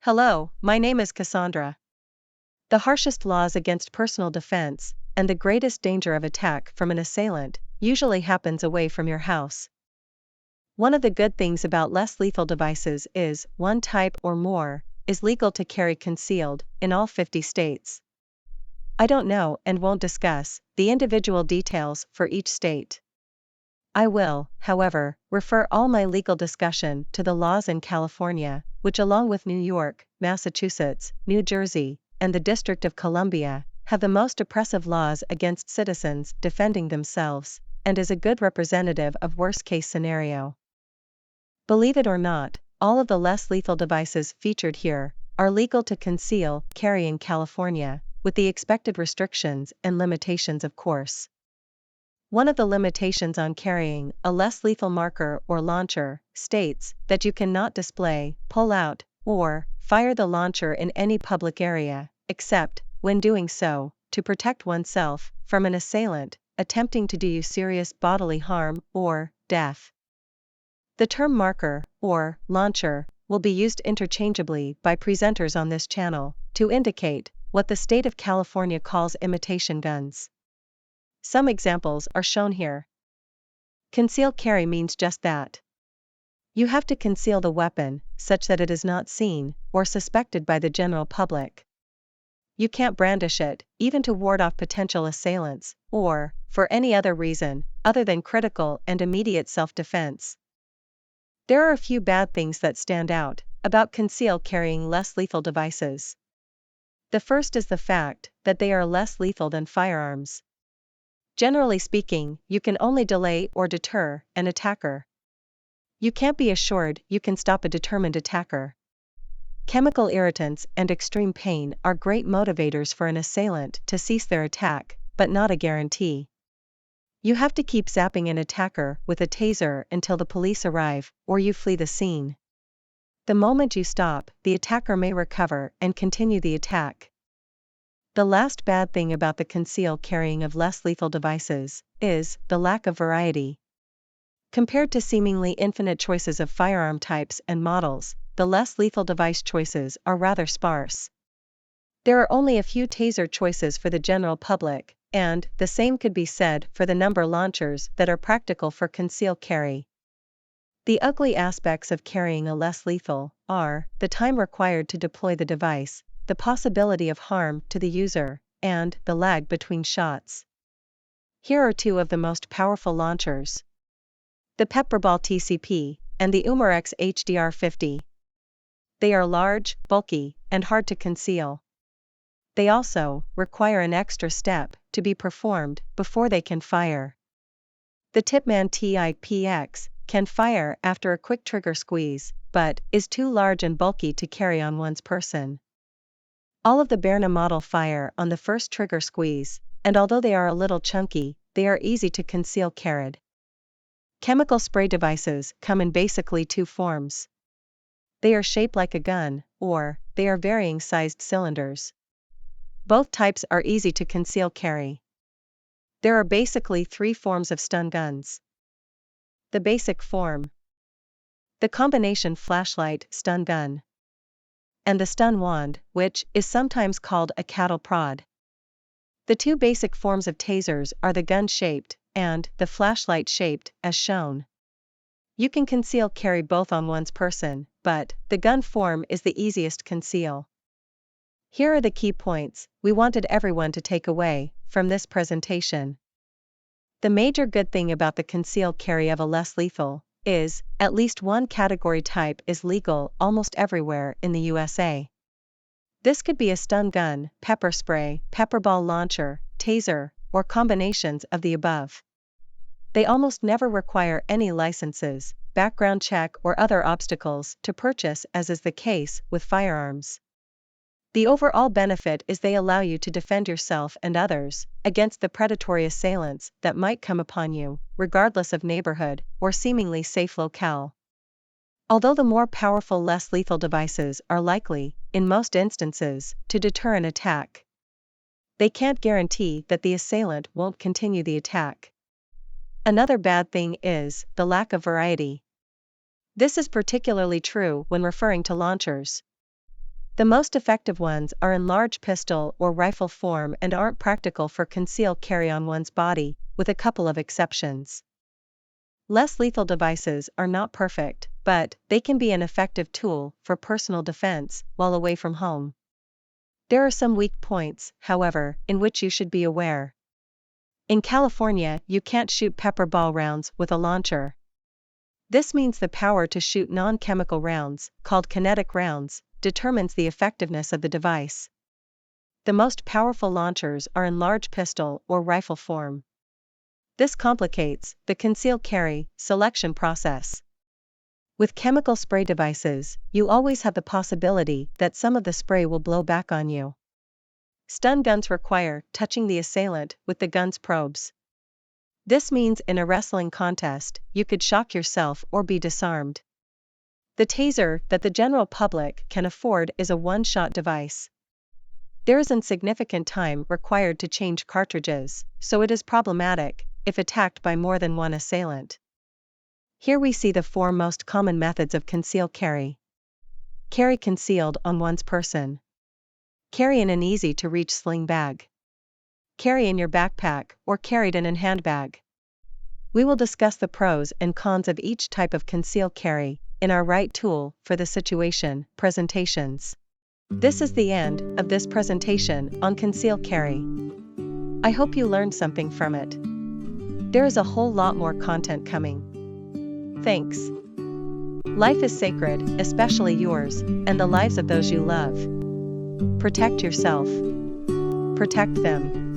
Hello, my name is Cassandra. The harshest laws against personal defense, and the greatest danger of attack from an assailant, usually happens away from your house. One of the good things about less lethal devices is, one type or more, is legal to carry concealed, in all 50 states. I don't know and won't discuss the individual details for each state. I will, however, refer all my legal discussion to the laws in California, which along with New York, Massachusetts, New Jersey, and the District of Columbia, have the most oppressive laws against citizens defending themselves, and is a good representative of worst-case scenario. Believe it or not, all of the less lethal devices featured here are legal to conceal carry in California, with the expected restrictions and limitations of course. One of the limitations on carrying a less lethal marker or launcher states that you cannot display, pull out, or fire the launcher in any public area, except, when doing so, to protect oneself from an assailant attempting to do you serious bodily harm or death. The term marker or launcher will be used interchangeably by presenters on this channel to indicate what the state of California calls imitation guns. Some examples are shown here. Conceal carry means just that. You have to conceal the weapon such that it is not seen or suspected by the general public. You can't brandish it, even to ward off potential assailants, or for any other reason other than critical and immediate self-defense. There are a few bad things that stand out about conceal carrying less lethal devices. The first is the fact that they are less lethal than firearms. Generally speaking, you can only delay or deter an attacker. You can't be assured you can stop a determined attacker. Chemical irritants and extreme pain are great motivators for an assailant to cease their attack, but not a guarantee. You have to keep zapping an attacker with a taser until the police arrive, or you flee the scene. The moment you stop, the attacker may recover and continue the attack. The last bad thing about the conceal carrying of less lethal devices is the lack of variety. Compared to seemingly infinite choices of firearm types and models, the less lethal device choices are rather sparse. There are only a few taser choices for the general public, and the same could be said for the number launchers that are practical for conceal carry. The ugly aspects of carrying a less lethal are the time required to deploy the device, the possibility of harm to the user, and the lag between shots. Here are two of the most powerful launchers: the Pepperball TCP and the Umarex HDR50. They are large, bulky, and hard to conceal. They also require an extra step to be performed before they can fire. The Tipman TIPX can fire after a quick trigger squeeze, but is too large and bulky to carry on one's person. All of the Berna model fire on the first trigger squeeze, and although they are a little chunky, they are easy to conceal carried. Chemical spray devices come in basically two forms. They are shaped like a gun, or they are varying sized cylinders. Both types are easy to conceal carry. There are basically three forms of stun guns. The basic form, the combination flashlight stun gun, and the stun wand, which is sometimes called a cattle prod. The two basic forms of tasers are the gun-shaped and the flashlight-shaped, as shown. You can conceal carry both on one's person, but the gun form is the easiest conceal. Here are the key points we wanted everyone to take away from this presentation. The major good thing about the conceal carry of a less lethal is, at least one category type is legal almost everywhere in the USA. This could be a stun gun, pepper spray, pepperball launcher, taser, or combinations of the above. They almost never require any licenses, background check, or other obstacles to purchase, as is the case with firearms. The overall benefit is they allow you to defend yourself and others against the predatory assailants that might come upon you, regardless of neighborhood or seemingly safe locale. Although the more powerful, less lethal devices are likely, in most instances, to deter an attack, they can't guarantee that the assailant won't continue the attack. Another bad thing is the lack of variety. This is particularly true when referring to launchers. The most effective ones are in large pistol or rifle form and aren't practical for concealed carry on one's body, with a couple of exceptions. Less lethal devices are not perfect, but they can be an effective tool for personal defense while away from home. There are some weak points, however, in which you should be aware. In California, you can't shoot pepper ball rounds with a launcher. This means the power to shoot non-chemical rounds, called kinetic rounds, determines the effectiveness of the device. The most powerful launchers are in large pistol or rifle form. This complicates the concealed carry selection process. With chemical spray devices, you always have the possibility that some of the spray will blow back on you. Stun guns require touching the assailant with the gun's probes. This means in a wrestling contest, you could shock yourself or be disarmed. The taser that the general public can afford is a one-shot device. There isn't significant time required to change cartridges, so it is problematic if attacked by more than one assailant. Here we see the 4 most common methods of concealed carry. Carry concealed on one's person. Carry in an easy-to-reach sling bag. Carry in your backpack or carried in a handbag. We will discuss the pros and cons of each type of concealed carry in our right tool for the situation presentations. This is the end of this presentation on concealed carry. I hope you learned something from it. There is a whole lot more content coming. Thanks. Life is sacred, especially yours, and the lives of those you love. Protect yourself. Protect them.